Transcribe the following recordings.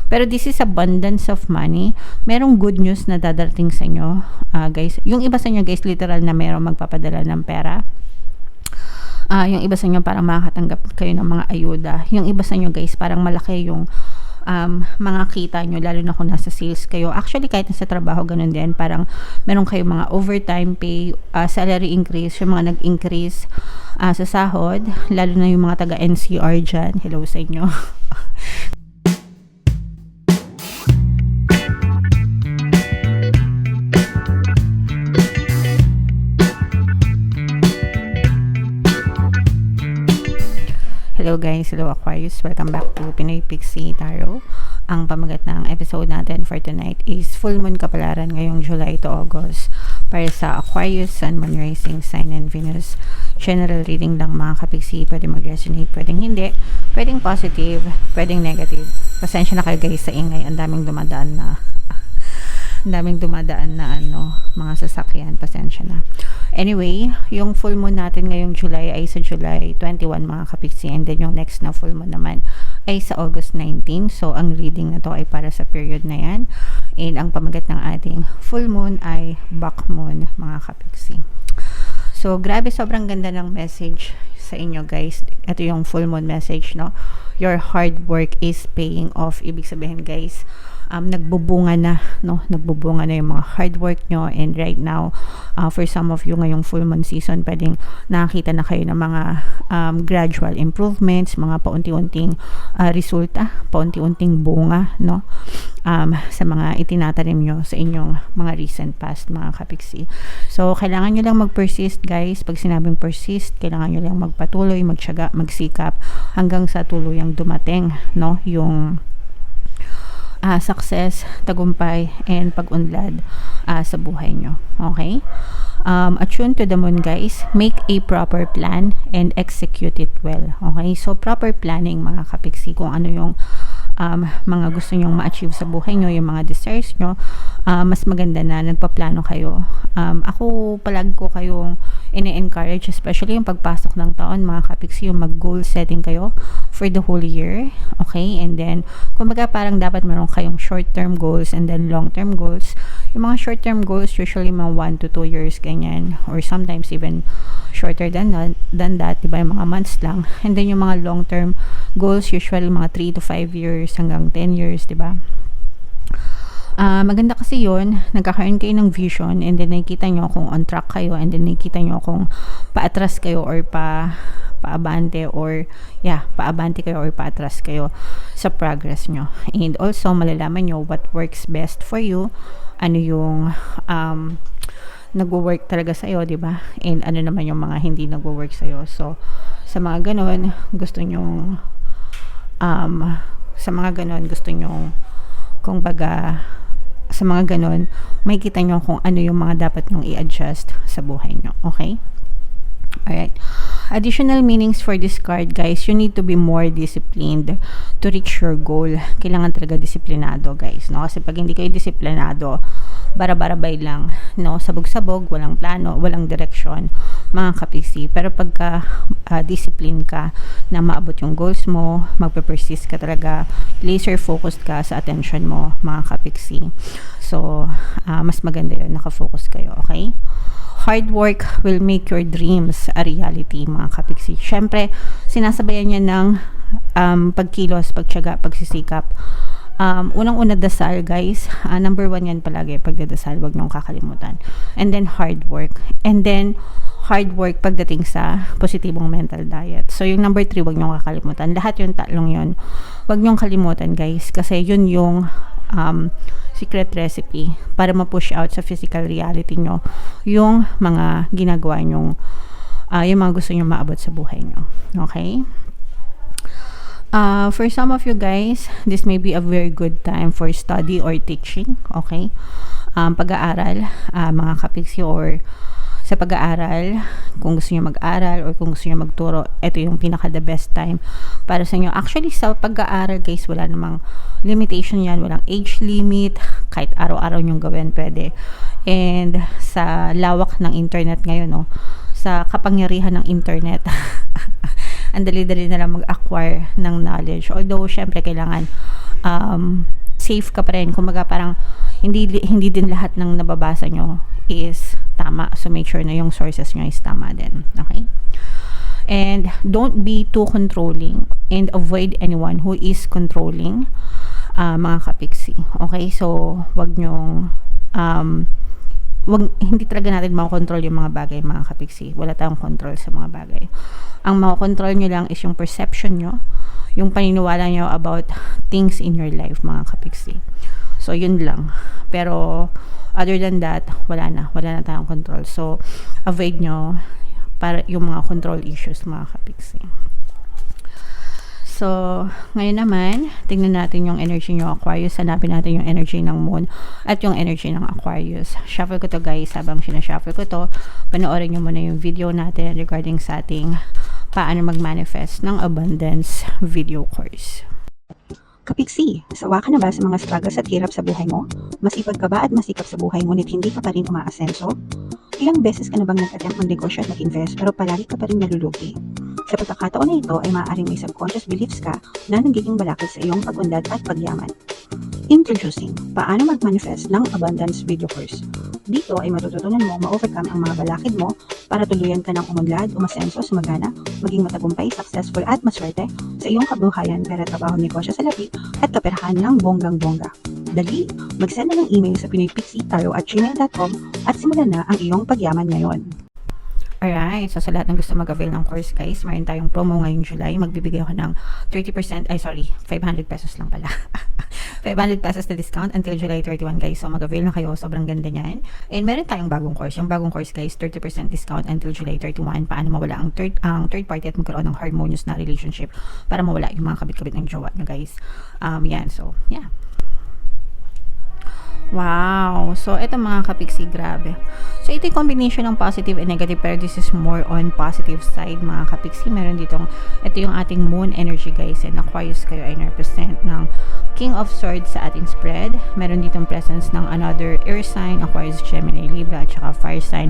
Pero this is abundance of money. Merong good news na dadating sa inyo, guys. Yung iba sa inyo, guys, literal na merong magpapadala ng pera. Yung iba sa inyo parang makakatanggap kayo ng mga ayuda. Yung iba sa inyo, guys, parang malaki yung mga kita nyo, lalo na kung nasa sales kayo. Actually, kahit nasa trabaho, ganun din. Parang meron kayo mga overtime pay, salary increase, yung mga nag-increase sa sahod, lalo na yung mga taga-NCR dyan. Hello sa inyo. Hello guys, hello Aquarius, welcome back to Pinoy Pixie Tarot. Ang pamagat ng episode natin for tonight is full moon kapalaran ngayong July to August para sa Aquarius, Sun, Moon, Rising, Sign, and Venus. General reading lang mga kapixie, pwede mag-resonate, pwedeng hindi, pwedeng positive, pwedeng negative. Pasensya na kayo guys sa ingay, ang daming dumadaan na mga sasakyan, pasensya na. Anyway, yung full moon natin ngayong July ay sa July 21 mga kapixie, and then yung next na full moon naman ay sa August 19. So ang reading na to ay para sa period na yan, and ang pamagat ng ating full moon ay back moon mga kapixie. So grabe, sobrang ganda ng message sa inyo guys. Ito yung full moon message, no? Your hard work is paying off. Ibig sabihin guys, nagbubunga na, no? Nagbubunga na yung mga hard work nyo, and right now, for some of you ngayong full moon season, pwedeng nakakita na kayo ng mga gradual improvements, mga paunti-unting resulta, paunti-unting bunga, no? Sa mga itinatanim nyo sa inyong mga recent past mga kapixie. So, kailangan nyo lang mag-persist guys. Pag sinabing persist, kailangan nyo lang magpatuloy, magtiyaga, magsikap hanggang sa tuluyang dumating, no? Yung success, tagumpay, and pag-unlad sa buhay nyo. Okay? Attune to the moon guys. Make a proper plan and execute it well. Okay? So, proper planning mga kapixie, kung ano yung mga gusto nyong ma-achieve sa buhay nyo, yung mga desires nyo, mas maganda na nagpaplano kayo. Ako palagi ko kayong ine-encourage, especially yung pagpasok ng taon mga kapixie, yung mag-goal setting kayo for the whole year. Okay? And then, kumbaga parang dapat meron kayong short-term goals and then long-term goals. Yung mga short-term goals, usually mga 1 to 2 years, ganyan. Or sometimes even shorter than that, diba? Yung mga months lang. And then yung mga long-term goals, usually mga 3 to 5 years hanggang 10 years, diba? Maganda kasi yun, nagkakaroon kayo ng vision, and then nakikita nyo kung on track kayo, and then nakikita nyo kung paatras kayo or paabante, or paabante kayo or paatras kayo sa progress nyo. And also malalaman nyo what works best for you, ano yung nagwo-work talaga sa'yo, diba? And ano naman yung mga hindi nagwo-work sa'yo. So sa mga ganon, gusto nyong kung baga, sa mga ganon, may kita nyo kung ano yung mga dapat nyong i-adjust sa buhay nyo. Okay? Alright. Additional meanings for this card, guys. You need to be more disciplined to reach your goal. Kailangan talaga disiplinado, guys. No? Kasi pag hindi kayo disiplinado, bara-barabay lang, no? Sabog-sabog, walang plano, walang direksyon, mga kapixie. Pero pagka discipline ka na maabot yung goals mo, magpe-persist ka talaga, laser-focused ka sa attention mo, mga kapixie. So, mas maganda yun, nakafocus kayo, okay? Hard work will make your dreams a reality, mga kapixie. Syempre, sinasabayan niya ng pagkilos, pagtiyaga, pagsisikap. Unang-una, dasal, guys. Number 1 yan palagi, pagdadasal, wag niyong kakalimutan. And then, hard work. And then, hard work pagdating sa positibong mental diet. So, yung number 3, wag niyong kakalimutan. Lahat yung tatlong yun, wag niyong kalimutan, guys. Kasi yun yung secret recipe para ma-push out sa physical reality nyo yung mga ginagawa nyong yung mga gusto nyo maabot sa buhay nyo. Okay? For some of you guys, this may be a very good time for study or teaching. Okay? Pag-aaral, mga kapixie, or sa pag-aaral, kung gusto niyo mag-aral or kung gusto niyo magturo, ito yung pinaka the best time para sa inyo. Actually, sa pag-aaral, guys, wala namang limitation yan, walang age limit, kahit araw-araw nyong gawin, pwede. And sa lawak ng internet ngayon, no, sa kapangyarihan ng internet, ang dali-dali na lang mag-acquire ng knowledge. Although, syempre, kailangan safe ka pa rin. Kumbaga, parang hindi din lahat ng nababasa nyo is tama. So, make sure na yung sources nyo is tama din. Okay? And don't be too controlling and avoid anyone who is controlling, mga kapiksi. Okay? So, hindi talaga natin makokontrol yung mga bagay, mga kapiksi. Wala tayong control sa mga bagay. Ang makokontrol nyo lang is yung perception nyo, yung paniniwala nyo about things in your life, mga kapiksi. So, yun lang. Pero, other than that, wala na tayong control. So, avoid nyo para yung mga control issues, mga kapiksi. So, ngayon naman, tingnan natin yung energy ng Aquarius. Hanapin natin yung energy ng Moon at yung energy ng Aquarius. Shuffle ko to, guys. Habang sinashuffle ko to, panoorin nyo muna yung video natin regarding sa ating paano mag-manifest ng abundance video course. Kapiksi, sawa ka na ba sa mga struggles at hirap sa buhay mo? Masipag ka ba at masikap sa buhay ngunit hindi ka pa rin umaasenso? Ilang beses ka na bang nag-attempt mag-negosyo at mag-invest pero palagi ka pa rin nalulugi? Sa pagkakataon na ito ay maaaring may subconscious beliefs ka na nagiging balakid sa iyong pag-unlad at pagyaman. Introducing, paano mag-manifest ng abundance video course. Dito ay matututunan mo ma-overcome ang mga balakid mo para tuluyan ka ng umunlad, umasenso, sumagana, maging matagumpay, successful at maswerte sa iyong kabuhayan, pera, trabaho, negosyo sa labi at kaperahan ng bonggang-bongga. Dali, mag-send na ng email sa pinoypixitaro@gmail.com at simulan na ang iyong pagyaman ngayon. Alright, so sa lahat ng gusto mag-avail ng course, guys, mayroon tayong promo ngayong July. Magbibigay ako ng 500 pesos lang pala. 500 pesos na discount until July 31, guys. So mag-avail na kayo, sobrang ganda niyan. And meron tayong bagong course. Yung bagong course, guys, 30% discount until July 31. Paano mawala ang third party at magkaroon ng harmonious na relationship para mawala yung mga kabit-kabit ng jowa nyo, guys. Yan, so, yeah. Wow! So, ito mga kapiksi, grabe. So, ito yung combination ng positive and negative, pero this is more on positive side, mga kapiksi. Meron ditong, ito yung ating moon energy, guys, and Aquarius kayo ay represent ng King of Swords sa ating spread. Meron ditong presence ng another air sign, Aquarius, Gemini, Libra, at saka fire sign,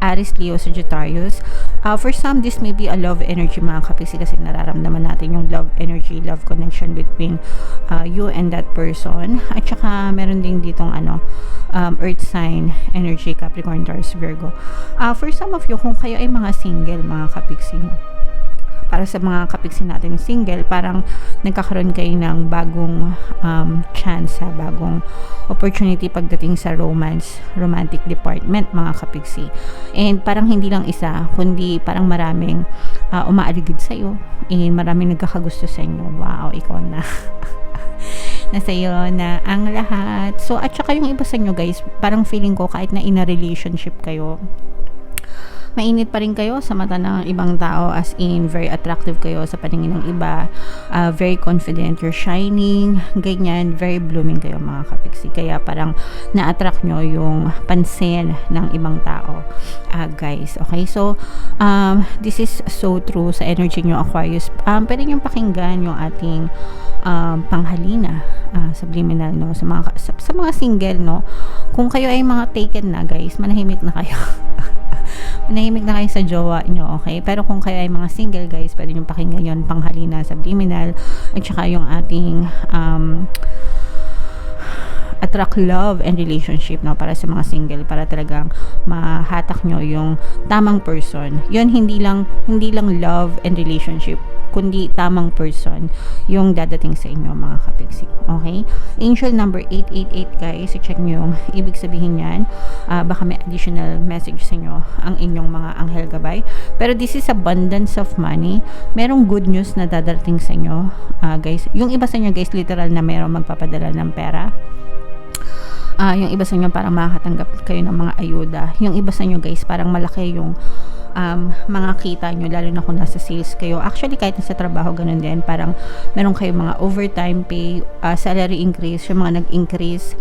Aries, Leo, Sagittarius. For some, this may be a love energy, mga kapiksi, kasi nararamdaman natin yung love energy, love connection between you and that person. At saka, meron din ditong earth sign energy, Capricorn, Taurus, Virgo. For some of you, kung kayo ay mga single, mga kapiksi, para sa mga kapiksi natin single, parang nagkakaroon kayo ng bagong chance, bagong opportunity pagdating sa romantic department, mga kapiksi. And parang hindi lang isa, kundi parang maraming umaaligid sa'yo, and maraming nagkakagusto sa inyo. Wow, ikaw na. Nasa iyo na ang lahat. So, at saka yung iba sa inyo, guys, parang feeling ko kahit na in a relationship kayo, mainit pa rin kayo sa mata ng ibang tao, as in very attractive kayo sa paningin ng iba, very confident, you're shining, ganyan, very blooming kayo, mga kapiksi. Kaya parang na-attract nyo yung pansin ng ibang tao, guys. Okay, so this is so true sa energy nyo, Aquarius. Pwede nyo pakinggan yung ating panghalina, subliminal, no, sa mga single, no. Kung kayo ay mga taken na, guys, manahimik na kayo. Manahimik na kayo sa jowa nyo, okay? Pero kung kayo ay mga single, guys, pwede nyo pakinggan yun, panghalina, subliminal, at saka yung ating attract love and relationship, no, para sa mga single, para talagang mahatak nyo yung tamang person. Yun, hindi lang love and relationship, kundi tamang person yung dadating sa inyo, mga kapiksi. Okay? Angel number 888, guys. I-check nyo yung ibig sabihin yan. Baka may additional message sa inyo ang inyong mga anghel gabay. Pero this is abundance of money. Merong good news na dadating sa inyo, guys. Yung iba sa inyo, guys, literal na merong magpapadala ng pera. Yung iba sa inyo parang makakatanggap kayo ng mga ayuda. Yung iba sa inyo, guys, parang malaki yung mga kita nyo, lalo na kung nasa sales kayo. Actually, kahit nasa trabaho, ganun din. Parang meron kayo mga overtime pay, salary increase, yung mga nag-increase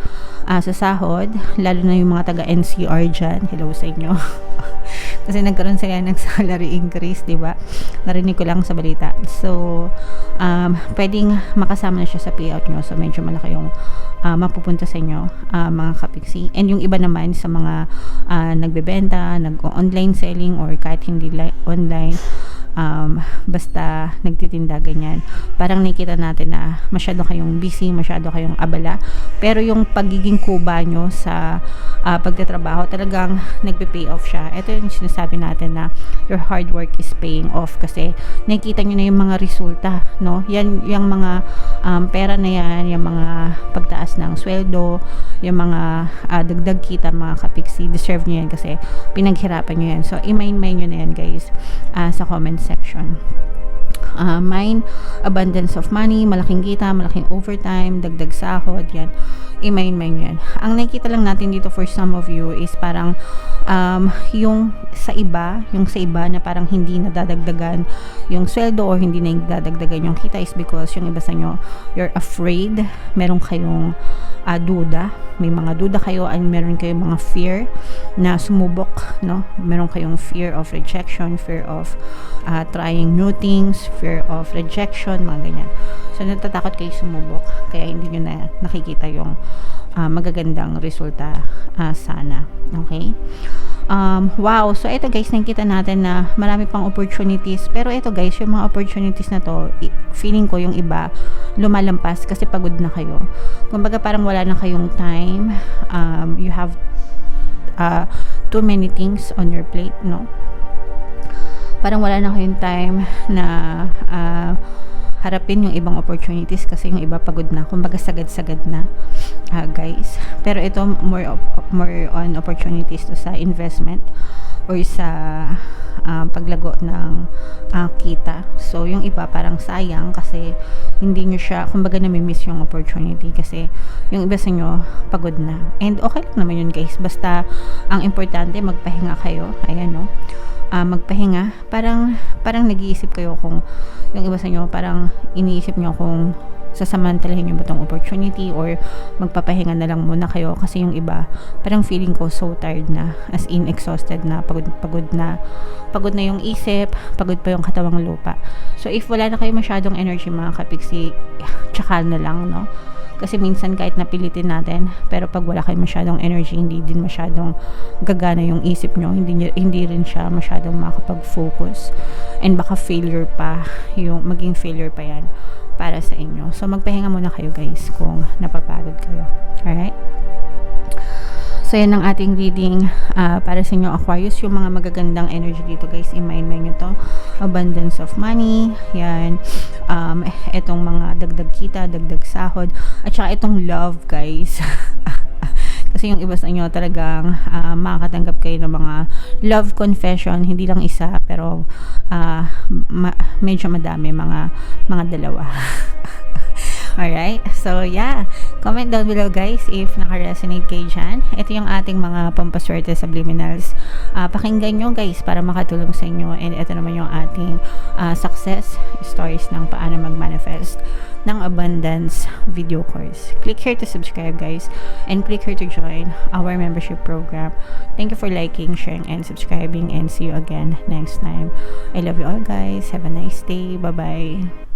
sa sahod, lalo na yung mga taga-NCR dyan. Hello sa inyo. Kasi nagkaroon sila ng salary increase, di ba? Narinig ko lang sa balita. So, pwedeng makasama na siya sa payout nyo. So, medyo malaki yung mapupunta sa inyo, mga kapiksi. And yung iba naman sa mga nagbebenta, nag-online selling, or kahit hindi online, basta nagtitinda ganyan. Parang nakikita natin na masyado kayong busy, masyado kayong abala. Pero yung pagiging kuba nyo sa pagtatrabaho, talagang nagpe-pay off siya. Ito yung sinasabi natin na your hard work is paying off kasi nakikita nyo na yung mga resulta, no? Yan, yung mga pera na yan, yung mga pagtaas ng sweldo, yung mga dagdag kita, mga kapiksi, deserve nyo yan kasi pinaghirapan nyo yan. So, i-mine nyo na yan, guys, sa comment section. Mine, abundance of money, malaking kita, malaking overtime, dagdag sahod, yan. I-mine yan. Ang nakikita lang natin dito for some of you is parang yung sa iba na parang hindi nadadagdagan yung sweldo or hindi na nadadagdagan yung kita is because yung iba sa inyo, you're afraid, meron kayong duda, may mga duda kayo and meron kayong mga fear na sumubok, no? Meron kayong fear of rejection, fear of trying new things, fear of rejection, mga ganyan. So, natatakot kayo sumubok, kaya hindi nyo na nakikita yung magagandang resulta sana. Okay? Wow. So, ito guys, nakikita natin na marami pang opportunities. Pero ito guys, yung mga opportunities na to, feeling ko yung iba, lumalampas kasi pagod na kayo. Kumbaga parang wala na kayong time. You have too many things on your plate, no? Parang wala na kayong time na harapin yung ibang opportunities kasi yung iba pagod na, kumbaga sagad-sagad na, guys. Pero ito more on opportunities to sa investment or sa paglago ng kita. So yung iba parang sayang kasi hindi nyo siya, kumbaga nami-miss yung opportunity kasi yung iba sa nyo pagod na. And okay lang naman yun, guys, basta ang importante magpahinga kayo, ayan, no? Magpahinga, parang nag-iisip kayo kung yung iba sa inyo, parang iniisip nyo kung sasamantalahin nyo ba tong opportunity or magpapahinga na lang muna kayo kasi yung iba, parang feeling ko so tired na, as in exhausted na, pagod na yung isip, pagod pa yung katawang lupa. So if wala na kayo masyadong energy, mga kapiksi, tsaka na lang, no? Kasi minsan kahit napilitin natin, pero pag wala kayo masyadong energy, hindi din masyadong gagana yung isip nyo, hindi rin siya masyadong makapag-focus, and baka maging failure pa yan para sa inyo. So magpahinga muna kayo, guys, kung napapagod kayo. Alright? So yan ang ating reading para sa inyo, Aquarius. Yung mga magagandang energy dito, guys, i-mind nyo to. Abundance of money, yan. Etong mga dagdag kita, dagdag sahod, at saka itong love, guys. Kasi yung iba sa inyo talagang makakatanggap kayo ng mga love confession, hindi lang isa, pero medyo madami, mga dalawa. Alright, so yeah, comment down below, guys, if naka-resonate kayo dyan. Ito yung ating mga pampaswerte subliminals. Pakinggan nyo, guys, para makatulong sa inyo. And ito naman yung ating success stories ng paano mag-manifest ng abundance video course. Click here to subscribe, guys, and click here to join our membership program. Thank you for liking, sharing, and subscribing, and see you again next time. I love you all, guys. Have a nice day. Bye-bye.